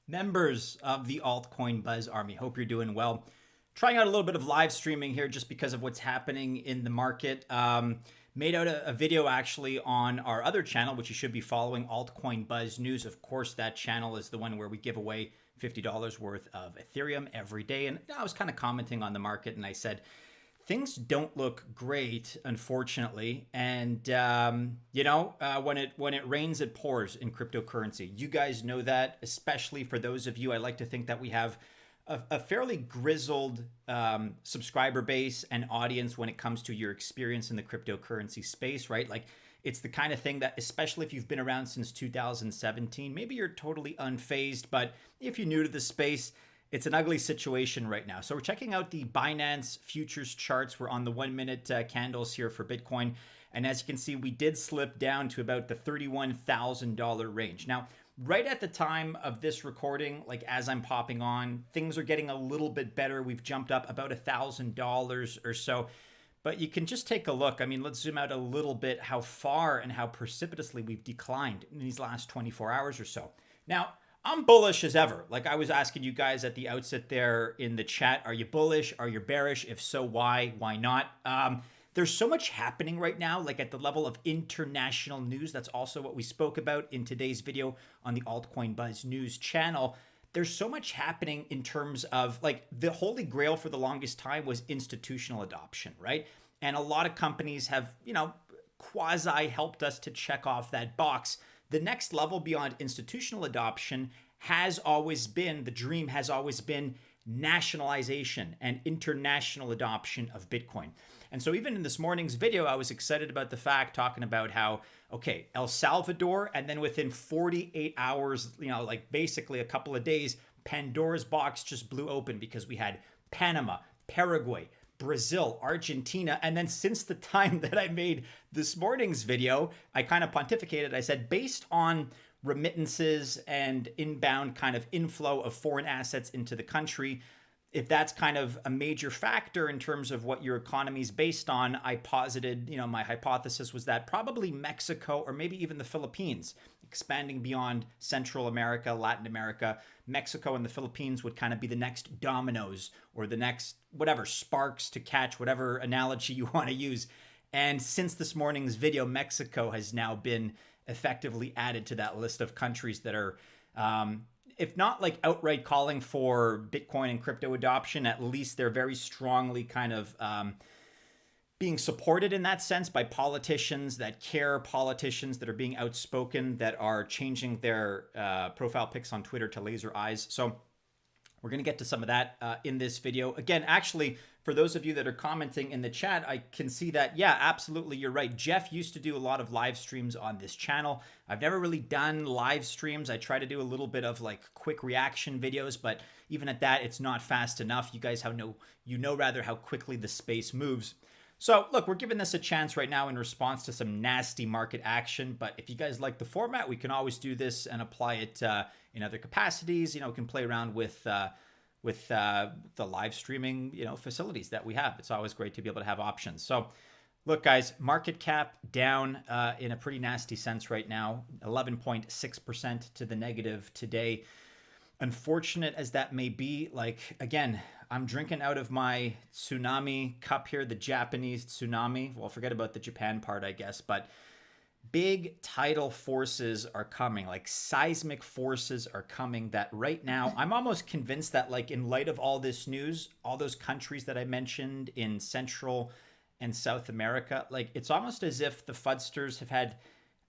Members of the Altcoin Buzz Army, hope you're doing well. Trying out a little bit of live streaming here just because of what's happening in the market. Made out a video actually on our other channel, which you should be following, Altcoin Buzz News. Of course, that channel is the one where we give away $50 worth of Ethereum every day. And I was kind of commenting on the market and I said, things don't look great, unfortunately. And, when it rains, it pours in cryptocurrency. You guys know that, especially for those of you, I like to think that we have a fairly grizzled subscriber base and audience when it comes to your experience in the cryptocurrency space, right? Like, it's the kind of thing that, especially if you've been around since 2017, maybe you're totally unfazed, but if you're new to the space, it's an ugly situation right now. So we're checking out the Binance futures charts. We're on the 1 minute candles here for Bitcoin. And as you can see, we did slip down to about the $31,000 range. Now, right at the time of this recording, like as I'm popping on, things are getting a little bit better. We've jumped up about $1,000 or so. But you can just take a look. I mean, let's zoom out a little bit how far and how precipitously we've declined in these last 24 hours or so. Now, I'm bullish as ever. Like I was asking you guys at the outset there in the chat, are you bullish? Are you bearish? If so, why? Why not? There's so much happening right now, like at the level of international news. That's also what we spoke about in today's video on the Altcoin Buzz News channel. There's so much happening in terms of like the holy grail for the longest time was institutional adoption, right? And a lot of companies have, quasi helped us to check off that box. The next level beyond institutional adoption has always been, the dream has always been nationalization and international adoption of Bitcoin. And so even in this morning's video, I was excited about the fact talking about how, okay, El Salvador, and then within 48 hours, like basically a couple of days, Pandora's box just blew open because we had Panama, Paraguay, Brazil, Argentina, and then since the time that I made this morning's video, I kind of pontificated. I said, based on remittances and inbound kind of inflow of foreign assets into the country, if that's kind of a major factor in terms of what your economy is based on, I posited, my hypothesis was that probably Mexico or maybe even the Philippines, expanding beyond Central America, Latin America, Mexico and the Philippines would kind of be the next dominoes or the next whatever sparks to catch, whatever analogy you want to use. And since this morning's video, Mexico has now been effectively added to that list of countries that are, if not like outright calling for Bitcoin and crypto adoption, at least they're very strongly kind of being supported in that sense by politicians that care, politicians that are being outspoken, that are changing their profile pics on Twitter to laser eyes. So we're going to get to some of that in this video. Again, actually, for those of you that are commenting in the chat, I can see that, yeah, absolutely, you're right. Jeff used to do a lot of live streams on this channel. I've never really done live streams. I try to do a little bit of like quick reaction videos, but even at that, it's not fast enough. You guys know rather how quickly the space moves. So look, we're giving this a chance right now in response to some nasty market action. But if you guys like the format, we can always do this and apply it in other capacities. We can play around with the live streaming, facilities that we have. It's always great to be able to have options. So look, guys, market cap down in a pretty nasty sense right now, 11.6% to the negative today. Unfortunate as that may be, like, again, I'm drinking out of my tsunami cup here, the Japanese tsunami. Well, forget about the Japan part, I guess, but big tidal forces are coming, like seismic forces are coming that right now, I'm almost convinced that like in light of all this news, all those countries that I mentioned in Central and South America, like it's almost as if the FUDsters have had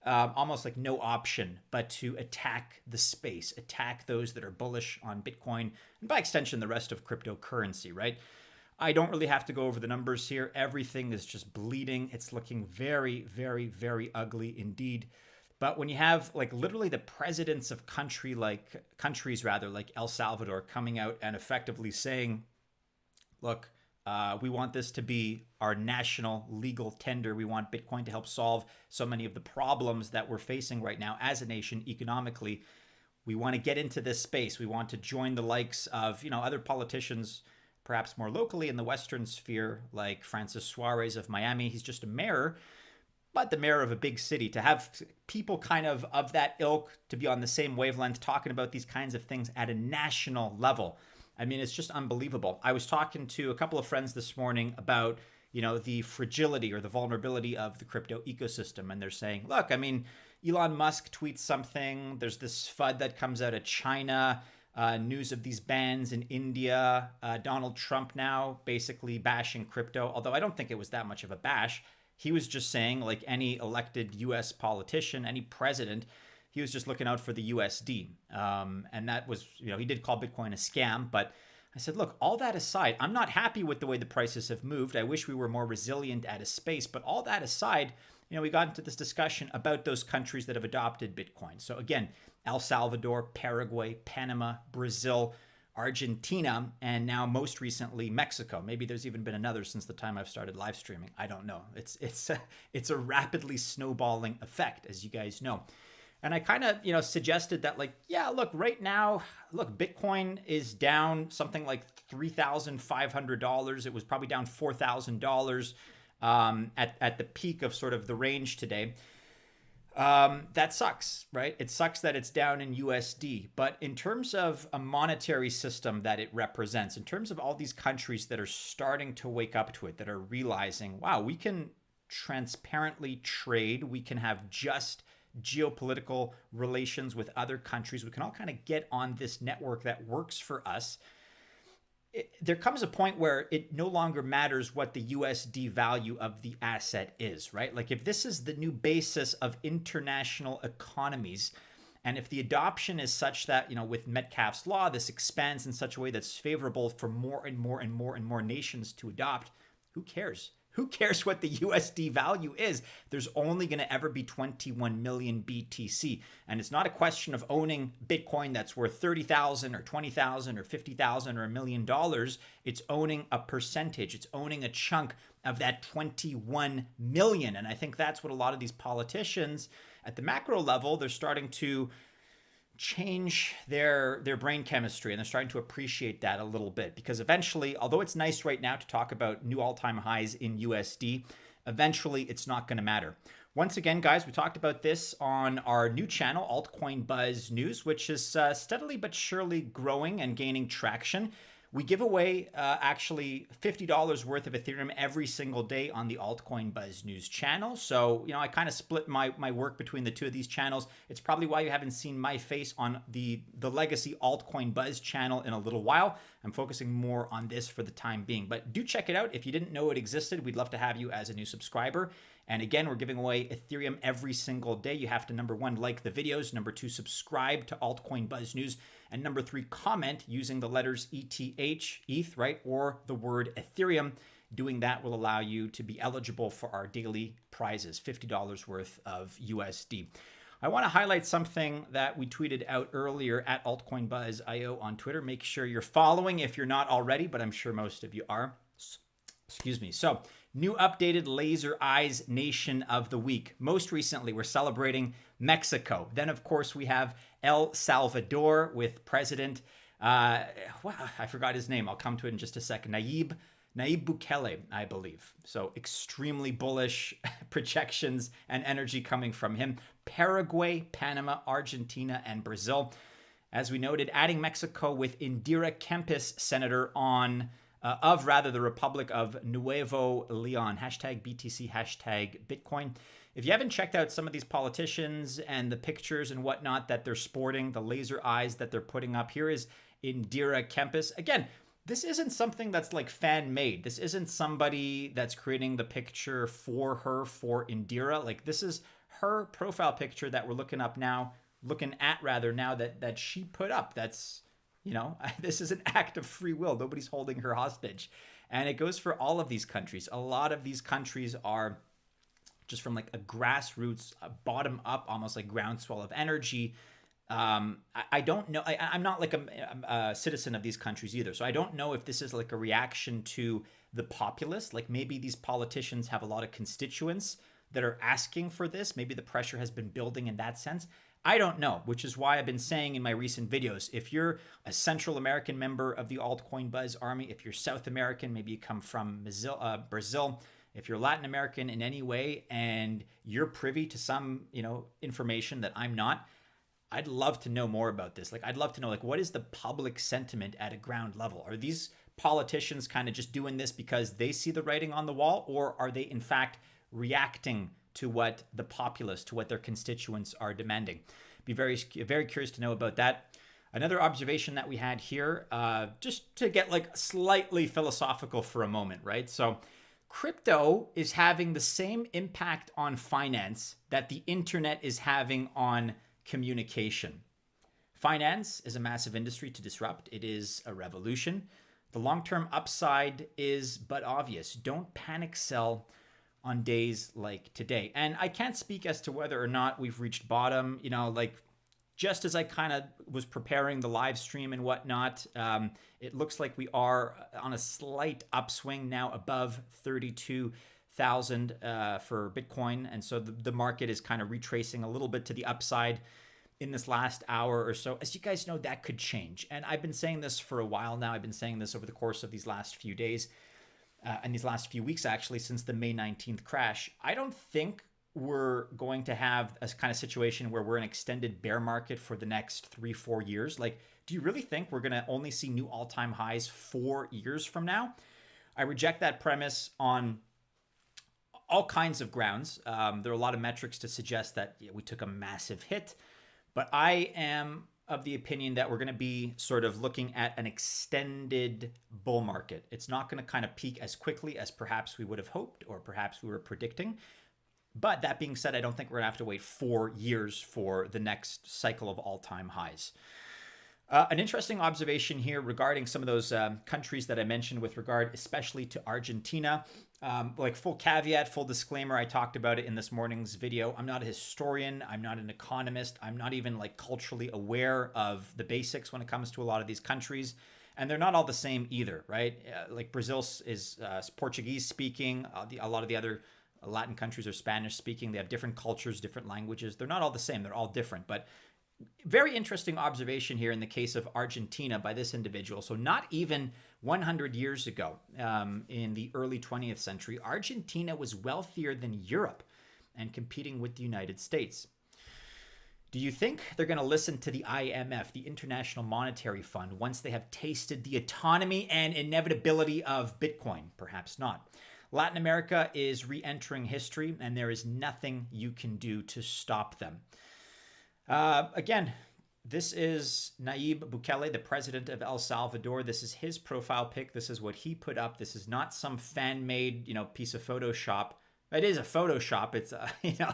almost like no option but to attack the space, attack those that are bullish on Bitcoin, and by extension, the rest of cryptocurrency, right? I don't really have to go over the numbers here. Everything is just bleeding. It's looking very, very, very ugly indeed. But when you have like literally the presidents of countries like El Salvador coming out and effectively saying, look, we want this to be our national legal tender. We want Bitcoin to help solve so many of the problems that we're facing right now as a nation economically. We want to get into this space. We want to join the likes of, other politicians, perhaps more locally in the Western sphere, like Francis Suarez of Miami. He's just a mayor, but the mayor of a big city, to have people kind of that ilk to be on the same wavelength, talking about these kinds of things at a national level. I mean, it's just unbelievable. I was talking to a couple of friends this morning about, the fragility or the vulnerability of the crypto ecosystem. And they're saying, look, I mean, Elon Musk tweets something. There's this FUD that comes out of China, news of these bans in India. Donald Trump now basically bashing crypto, although I don't think it was that much of a bash. He was just saying, like any elected US politician, any president, he was just looking out for the USD. And that was, he did call Bitcoin a scam, but I said, look, all that aside, I'm not happy with the way the prices have moved. I wish we were more resilient at a space, but all that aside, we got into this discussion about those countries that have adopted Bitcoin. So again, El Salvador, Paraguay, Panama, Brazil, Argentina, and now most recently Mexico. Maybe there's even been another since the time I've started live streaming. I don't know. It's a rapidly snowballing effect, as you guys know. And I kind of, suggested that, like, yeah, look, right now, look, Bitcoin is down something like $3,500. It was probably down $4,000 at the peak of sort of the range today. That sucks, right? It sucks that it's down in USD. But in terms of a monetary system that it represents, in terms of all these countries that are starting to wake up to it, that are realizing, wow, we can transparently trade, we can have just geopolitical relations with other countries, we can all kind of get on this network that works for us. There comes a point where it no longer matters what the USD value of the asset is, right? Like if this is the new basis of international economies, and if the adoption is such that, with Metcalfe's law, this expands in such a way that's favorable for more and more and more and more nations to adopt, who cares? Who cares what the USD value is? There's only going to ever be 21 million BTC. And it's not a question of owning Bitcoin that's worth 30,000 or 20,000 or 50,000 or $1 million. It's owning a percentage. It's owning a chunk of that 21 million. And I think that's what a lot of these politicians at the macro level, they're starting to change their brain chemistry, and they're starting to appreciate that a little bit, because eventually, although it's nice right now to talk about new all-time highs in USD, eventually it's not going to matter. Once again, guys, we talked about this on our new channel, Altcoin Buzz News, which is steadily but surely growing and gaining traction. We give away actually $50 worth of Ethereum every single day on the Altcoin Buzz News channel. So, I kind of split my work between the two of these channels. It's probably why you haven't seen my face on the legacy Altcoin Buzz channel in a little while. I'm focusing more on this for the time being. But do check it out. If you didn't know it existed, we'd love to have you as a new subscriber. And again, we're giving away Ethereum every single day. You have to, number one, like the videos. Number two, subscribe to Altcoin Buzz News. And number three, comment using the letters ETH, right? Or the word Ethereum. Doing that will allow you to be eligible for our daily prizes, $50 worth of USD. I want to highlight something that we tweeted out earlier at Altcoin Buzz IO on Twitter. Make sure you're following if you're not already, but I'm sure most of you are. Excuse me. So, new updated Laser Eyes Nation of the Week. Most recently, we're celebrating Mexico. Then, of course, we have El Salvador with President, I forgot his name. I'll come to it in just a second. Nayib Bukele, I believe. So extremely bullish projections and energy coming from him. Paraguay, Panama, Argentina, and Brazil. As we noted, adding Mexico with Indira Kempis, senator the Republic of Nuevo Leon. Hashtag BTC, hashtag Bitcoin. If you haven't checked out some of these politicians and the pictures and whatnot that they're sporting, the laser eyes that they're putting up, here is Indira Kempis. Again, this isn't something that's like fan-made. This isn't somebody that's creating the picture for her, for Indira. Like, this is her profile picture that we're looking at now that she put up. That's, this is an act of free will. Nobody's holding her hostage. And it goes for all of these countries. A lot of these countries are just from like a grassroots, bottom up, almost like groundswell of energy. I don't know. I'm not like a citizen of these countries either. So I don't know if this is like a reaction to the populace. Like maybe these politicians have a lot of constituents that are asking for this. Maybe the pressure has been building in that sense. I don't know, which is why I've been saying in my recent videos, if you're a Central American member of the Altcoin Buzz Army, if you're South American, maybe you come from Brazil, If you're Latin American in any way and you're privy to some, information that I'm not, I'd love to know more about this. Like, I'd love to know, like, what is the public sentiment at a ground level? Are these politicians kind of just doing this because they see the writing on the wall, or are they in fact reacting to what the populace, to what their constituents are demanding? Be very, very curious to know about that. Another observation that we had here, just to get like slightly philosophical for a moment, right? So crypto is having the same impact on finance that the internet is having on communication. Finance is a massive industry to disrupt. It is a revolution. The long-term upside is but obvious. Don't panic sell on days like today. And I can't speak as to whether or not we've reached bottom, just as I kind of was preparing the live stream and whatnot, it looks like we are on a slight upswing now above 32,000 for Bitcoin. And so the market is kind of retracing a little bit to the upside in this last hour or so. As you guys know, that could change. And I've been saying this for a while now. I've been saying this over the course of these last few days and these last few weeks, actually, since the May 19th crash. I don't think we're going to have a kind of situation where we're in an extended bear market for the next 3-4 years. Like, do you really think we're going to only see new all-time highs 4 years from now? I reject that premise on all kinds of grounds. There are a lot of metrics to suggest that we took a massive hit, but I am of the opinion that we're going to be sort of looking at an extended bull market. It's not going to kind of peak as quickly as perhaps we would have hoped or perhaps we were predicting. But that being said, I don't think we're gonna have to wait 4 years for the next cycle of all-time highs. An interesting observation here regarding some of those countries that I mentioned with regard especially to Argentina. Like, full caveat, full disclaimer, I talked about it in this morning's video. I'm not a historian. I'm not an economist. I'm not even like culturally aware of the basics when it comes to a lot of these countries. And they're not all the same either, right? Like Brazil is Portuguese speaking. A lot of the other Latin countries are Spanish speaking. They have different cultures, different languages. They're not all the same. They're all different. But very interesting observation here in the case of Argentina by this individual. So not even 100 years ago, in the early 20th century, Argentina was wealthier than Europe and competing with the United States. Do you think they're going to listen to the IMF, the International Monetary Fund, once they have tasted the autonomy and inevitability of Bitcoin? Perhaps not. Latin America is re-entering history, and there is nothing you can do to stop them. Again, this is Nayib Bukele, the president of El Salvador. This is his profile pic. This is what he put up. This is not some fan-made, piece of Photoshop. It is a Photoshop. It's,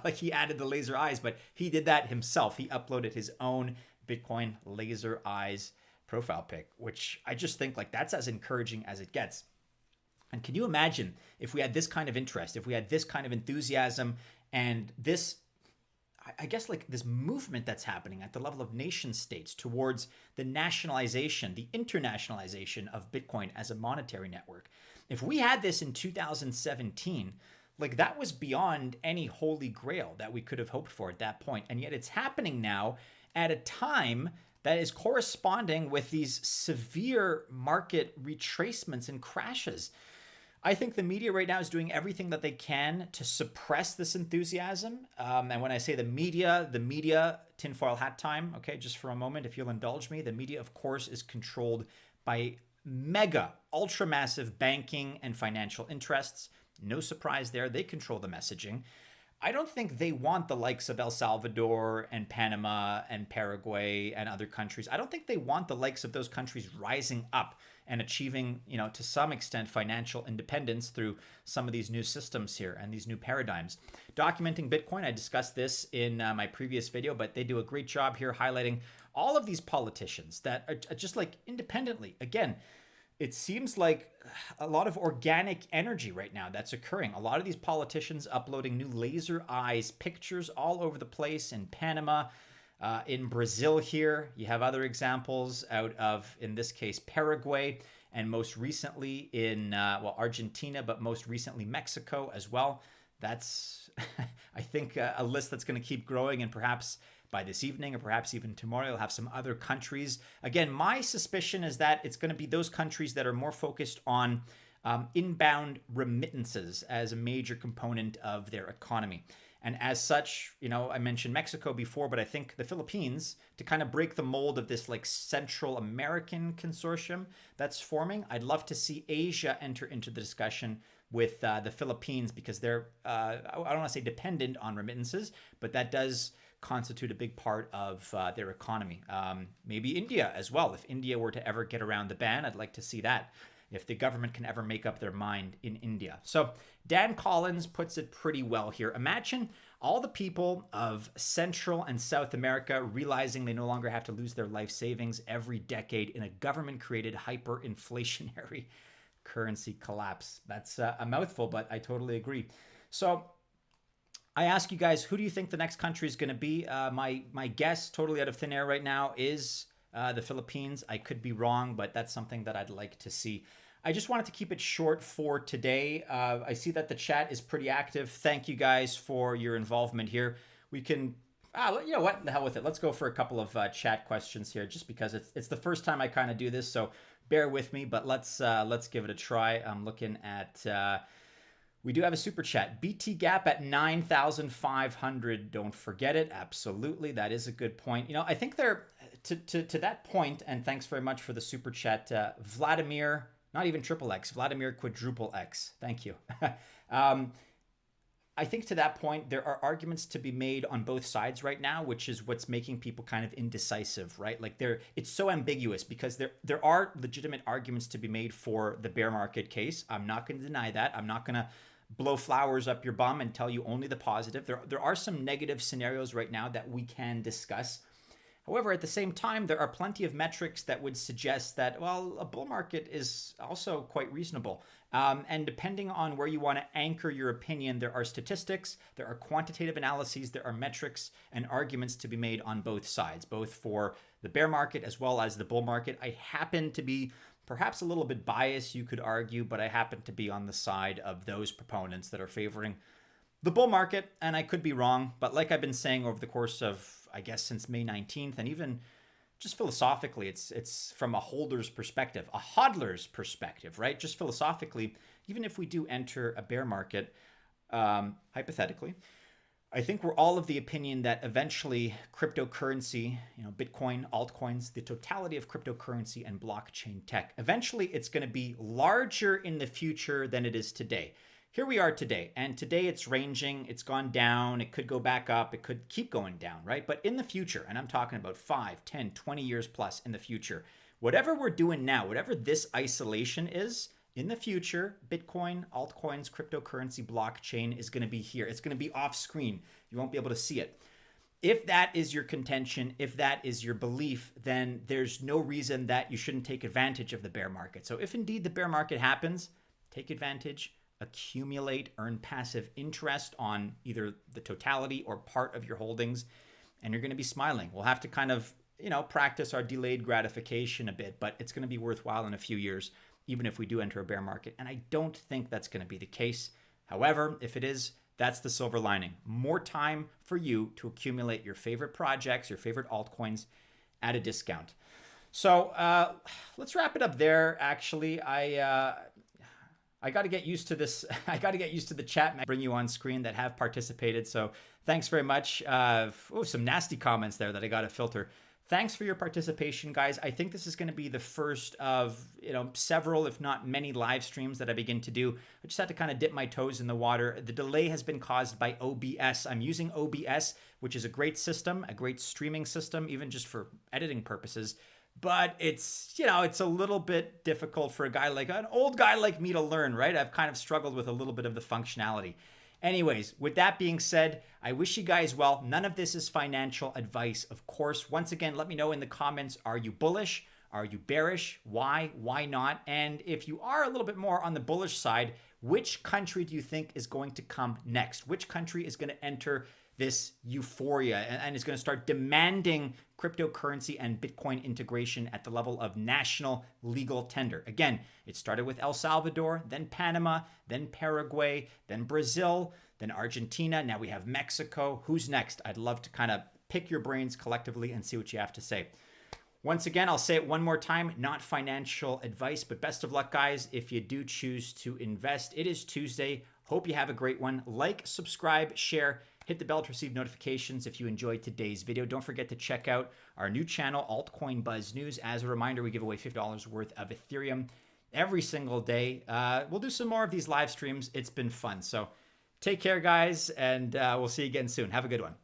like he added the laser eyes, but he did that himself. He uploaded his own Bitcoin laser eyes profile pic, which I just think like that's as encouraging as it gets. And can you imagine if we had this kind of interest, if we had this kind of enthusiasm and this, I guess, like this movement that's happening at the level of nation states towards the nationalization, the internationalization of Bitcoin as a monetary network. If we had this in 2017, like that was beyond any holy grail that we could have hoped for at that point. And yet it's happening now at a time that is corresponding with these severe market retracements and crashes. I think the media right now is doing everything that they can to suppress this enthusiasm. And when I say the media, tinfoil hat time, okay, just for a moment, if you'll indulge me, the media, of course, is controlled by mega, ultra-massive banking and financial interests. No surprise there. They control the messaging. I don't think they want the likes of El Salvador and Panama and Paraguay and other countries. I don't think they want the likes of those countries rising up and achieving, to some extent, financial independence through some of these new systems here and these new paradigms. Documenting Bitcoin, I discussed this in my previous video, but they do a great job here highlighting all of these politicians that are just like independently. Again, it seems like a lot of organic energy right now that's occurring. A lot of these politicians uploading new laser eyes pictures all over the place in Panama, in Brazil here. You have other examples out of, in this case, Paraguay, and most recently in, Argentina, but most recently Mexico as well. That's, I think, a list that's going to keep growing, and perhaps by this evening or perhaps even tomorrow, you'll have some other countries. Again, my suspicion is that it's going to be those countries that are more focused on inbound remittances as a major component of their economy. And as such, I mentioned Mexico before, but I think the Philippines, to kind of break the mold of this like Central American consortium that's forming, I'd love to see Asia enter into the discussion with the Philippines, because they're, I don't want to say dependent on remittances, but that does constitute a big part of their economy. Maybe India as well. If India were to ever get around the ban, I'd like to see that, if the government can ever make up their mind in India. So Dan Collins puts it pretty well here. Imagine all the people of Central and South America realizing they no longer have to lose their life savings every decade in a government-created hyperinflationary currency collapse. That's a mouthful, but I totally agree. So I ask you guys, who do you think the next country is going to be? My guess, totally out of thin air right now, is the Philippines. I could be wrong, but that's something that I'd like to see. I just wanted to keep it short for today. I see that the chat is pretty active. Thank you guys for your involvement here. We can, you know what, the hell with it. Let's go for a couple of chat questions here, just because it's the first time I kind of do this, so bear with me. But let's give it a try. I'm looking at. We do have a super chat. BT Gap at 9,500. Don't forget it. Absolutely, that is a good point. I think they're to that point. And thanks very much for the super chat, Vladimir. Not even triple X, Vladimir quadruple X. Thank you. I think to that point, there are arguments to be made on both sides right now, which is what's making people kind of indecisive, right? Like it's so ambiguous, because there are legitimate arguments to be made for the bear market case. I'm not going to deny that. I'm not going to blow flowers up your bum and tell you only the positive. There are some negative scenarios right now that we can discuss. However, at the same time, there are plenty of metrics that would suggest that, well, a bull market is also quite reasonable. And depending on where you want to anchor your opinion, there are statistics, there are quantitative analyses, there are metrics and arguments to be made on both sides, both for the bear market as well as the bull market. I happen to be perhaps a little bit biased, you could argue, but I happen to be on the side of those proponents that are favoring the bull market, and I could be wrong. But like I've been saying over the course of, I guess, since May 19th, and even just philosophically, it's from a holder's perspective, a hodler's perspective, right? Just philosophically, even if we do enter a bear market, hypothetically, I think we're all of the opinion that eventually cryptocurrency, Bitcoin, altcoins, the totality of cryptocurrency and blockchain tech, eventually it's going to be larger in the future than it is today. Here we are today, and today it's ranging, it's gone down, it could go back up, it could keep going down, right? But in the future, and I'm talking about 5, 10, 20 years plus in the future, whatever we're doing now, whatever this isolation is, in the future, Bitcoin, altcoins, cryptocurrency, blockchain is going to be here. It's going to be off screen. You won't be able to see it. If that is your contention, if that is your belief, then there's no reason that you shouldn't take advantage of the bear market. So if indeed the bear market happens, take advantage, accumulate, earn passive interest on either the totality or part of your holdings, and you're going to be smiling. We'll have to kind of, practice our delayed gratification a bit, but it's going to be worthwhile in a few years, even if we do enter a bear market. And I don't think that's going to be the case. However, if it is, that's the silver lining. More time for you to accumulate your favorite projects, your favorite altcoins at a discount. So let's wrap it up there. Actually, I got to get used to this. I got to get used to the chat bring you on screen that have participated. So thanks very much. Some nasty comments there that I got to filter. Thanks for your participation, guys. I think this is going to be the first of, several, if not many live streams that I begin to do. I just had to kind of dip my toes in the water. The delay has been caused by OBS. I'm using OBS, which is a great system, a great streaming system, even just for editing purposes. But it's, it's a little bit difficult for an old guy like me to learn, right? I've kind of struggled with a little bit of the functionality. Anyways, with that being said, I wish you guys well. None of this is financial advice, of course. Once again, let me know in the comments, are you bullish? Are you bearish? Why? Why not? And if you are a little bit more on the bullish side, which country do you think is going to come next? Which country is going to enter this euphoria and is going to start demanding cryptocurrency and Bitcoin integration at the level of national legal tender? Again, it started with El Salvador, then Panama, then Paraguay, then Brazil, then Argentina. Now we have Mexico. Who's next? I'd love to kind of pick your brains collectively and see what you have to say. Once again, I'll say it one more time, not financial advice, but best of luck, guys, if you do choose to invest. It is Tuesday. Hope you have a great one. Like, subscribe, share, hit the bell to receive notifications if you enjoyed today's video. Don't forget to check out our new channel, Altcoin Buzz News. As a reminder, we give away $50 worth of Ethereum every single day. We'll do some more of these live streams. It's been fun. So take care, guys, and we'll see you again soon. Have a good one.